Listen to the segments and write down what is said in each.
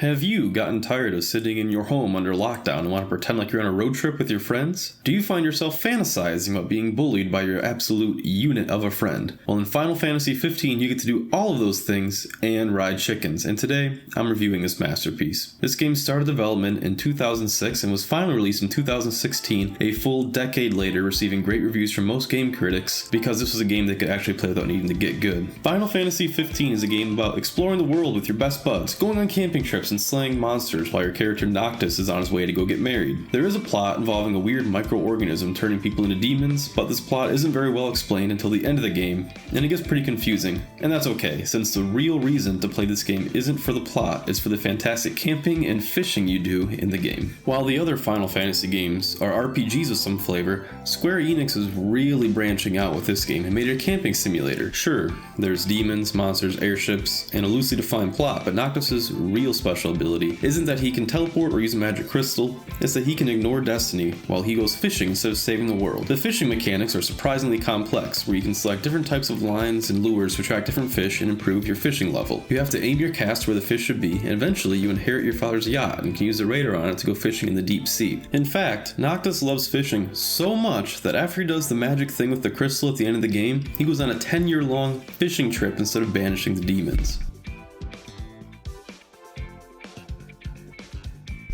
Have you gotten tired of sitting in your home under lockdown and want to pretend like you're on a road trip with your friends? Do you find yourself fantasizing about being bullied by your absolute unit of a friend? Well, in Final Fantasy 15, you get to do all of those things and ride chickens, and today, I'm reviewing this masterpiece. This game started development in 2006 and was finally released in 2016, a full decade later, receiving great reviews from most game critics because this was a game they could actually play without needing to get good. Final Fantasy 15 is a game about exploring the world with your best buds, going on camping trips, and slaying monsters while your character Noctis is on his way to go get married. There is a plot involving a weird microorganism turning people into demons, but this plot isn't very well explained until the end of the game, and it gets pretty confusing. And that's okay, since the real reason to play this game isn't for the plot, it's for the fantastic camping and fishing you do in the game. While the other Final Fantasy games are RPGs with some flavor, Square Enix is really branching out with this game and made it a camping simulator. Sure, there's demons, monsters, airships, and a loosely defined plot, but Noctis' real special ability isn't that he can teleport or use a magic crystal, it's that he can ignore destiny while he goes fishing instead of saving the world. The fishing mechanics are surprisingly complex, where you can select different types of lines and lures to attract different fish and improve your fishing level. You have to aim your cast where the fish should be, and eventually you inherit your father's yacht and can use the radar on it to go fishing in the deep sea. In fact, Noctis loves fishing so much that after he does the magic thing with the crystal at the end of the game, he goes on a 10-year-long fishing trip instead of banishing the demons.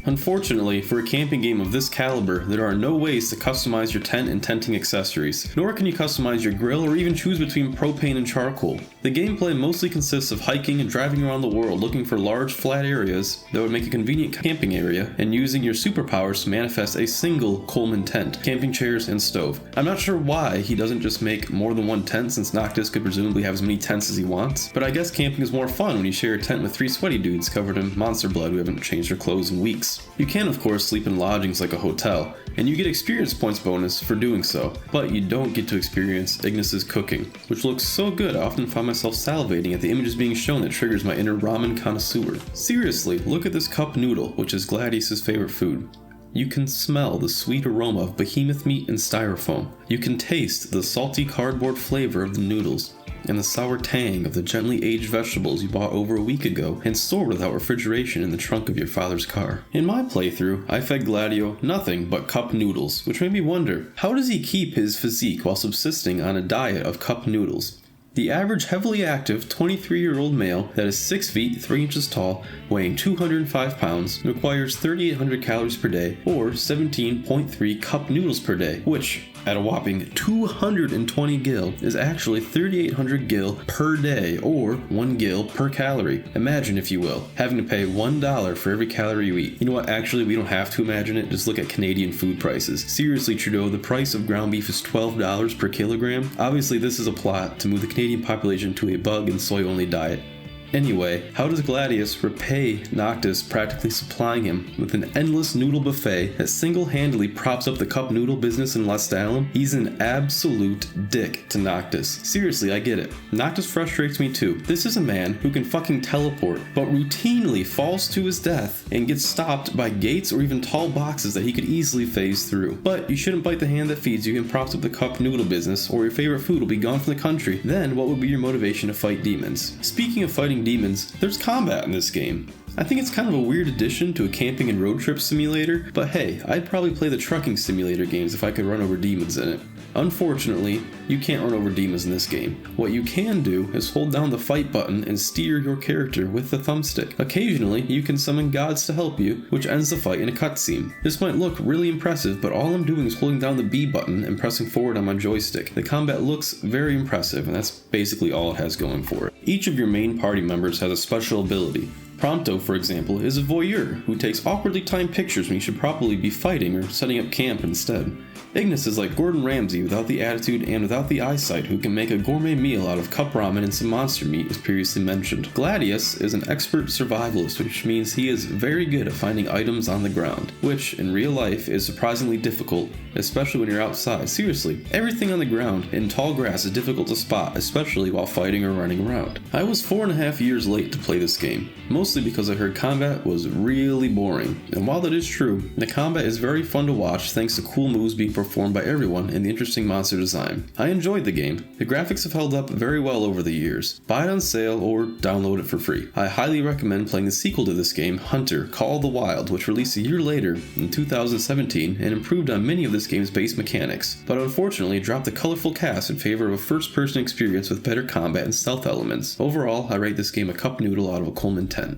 Unfortunately, for a camping game of this caliber, there are no ways to customize your tent and tenting accessories, nor can you customize your grill or even choose between propane and charcoal. The gameplay mostly consists of hiking and driving around the world looking for large flat areas that would make a convenient camping area, and using your superpowers to manifest a single Coleman tent, camping chairs, and stove. I'm not sure why he doesn't just make more than one tent, since Noctis could presumably have as many tents as he wants, but I guess camping is more fun when you share a tent with 3 sweaty dudes covered in monster blood who haven't changed their clothes in weeks. You can, of course, sleep in lodgings like a hotel, and you get experience points bonus for doing so, but you don't get to experience Ignis's cooking, which looks so good I often find myself salivating at the images being shown that triggers my inner ramen connoisseur. Seriously, look at this cup noodle, which is Gladius's favorite food. You can smell the sweet aroma of behemoth meat and styrofoam. You can taste the salty cardboard flavor of the noodles, and the sour tang of the gently aged vegetables you bought over a week ago and stored without refrigeration in the trunk of your father's car. In my playthrough, I fed Gladio nothing but cup noodles, which made me wonder, how does he keep his physique while subsisting on a diet of cup noodles? The average heavily active 23-year-old male that is 6 feet 3 inches tall, weighing 205 pounds, requires 3,800 calories per day, or 17.3 cup noodles per day, which, at a whopping 220 gil, is actually 3,800 gil per day, or 1 gil per calorie. Imagine, if you will, having to pay $1 for every calorie you eat. You know what, actually, we don't have to imagine it, just look at Canadian food prices. Seriously, Trudeau, the price of ground beef is $12 per kilogram. Obviously, this is a plot to move the Canadian population to a bug and soy only diet. Anyway, how does Gladius repay Noctis practically supplying him with an endless noodle buffet that single-handedly props up the cup noodle business in Lestalem? He's an absolute dick to Noctis. Seriously, I get it. Noctis frustrates me too. This is a man who can fucking teleport, but routinely falls to his death and gets stopped by gates or even tall boxes that he could easily phase through. But you shouldn't bite the hand that feeds you and props up the cup noodle business, or your favorite food will be gone from the country. Then what would be your motivation to fight demons? Speaking of fighting demons, there's combat in this game. I think it's kind of a weird addition to a camping and road trip simulator, but hey, I'd probably play the trucking simulator games if I could run over demons in it. Unfortunately, you can't run over demons in this game. What you can do is hold down the fight button and steer your character with the thumbstick. Occasionally, you can summon gods to help you, which ends the fight in a cutscene. This might look really impressive, but all I'm doing is holding down the B button and pressing forward on my joystick. The combat looks very impressive, and that's basically all it has going for it. Each of your main party members has a special ability. Prompto, for example, is a voyeur who takes awkwardly timed pictures when you should probably be fighting or setting up camp instead. Ignis is like Gordon Ramsay without the attitude and without the eyesight, who can make a gourmet meal out of cup ramen and some monster meat, as previously mentioned. Gladius is an expert survivalist, which means he is very good at finding items on the ground, which in real life is surprisingly difficult, especially when you're outside. Seriously, everything on the ground in tall grass is difficult to spot, especially while fighting or running around. I was 4.5 years late to play this game. Most mostly because I heard combat was really boring. And while that is true, the combat is very fun to watch thanks to cool moves being performed by everyone and the interesting monster design. I enjoyed the game. The graphics have held up very well over the years. Buy it on sale or download it for free. I highly recommend playing the sequel to this game, Hunter: Call of the Wild, which released a year later in 2017 and improved on many of this game's base mechanics, but unfortunately dropped the colorful cast in favor of a first-person experience with better combat and stealth elements. Overall, I rate this game a cup noodle out of a Coleman 10.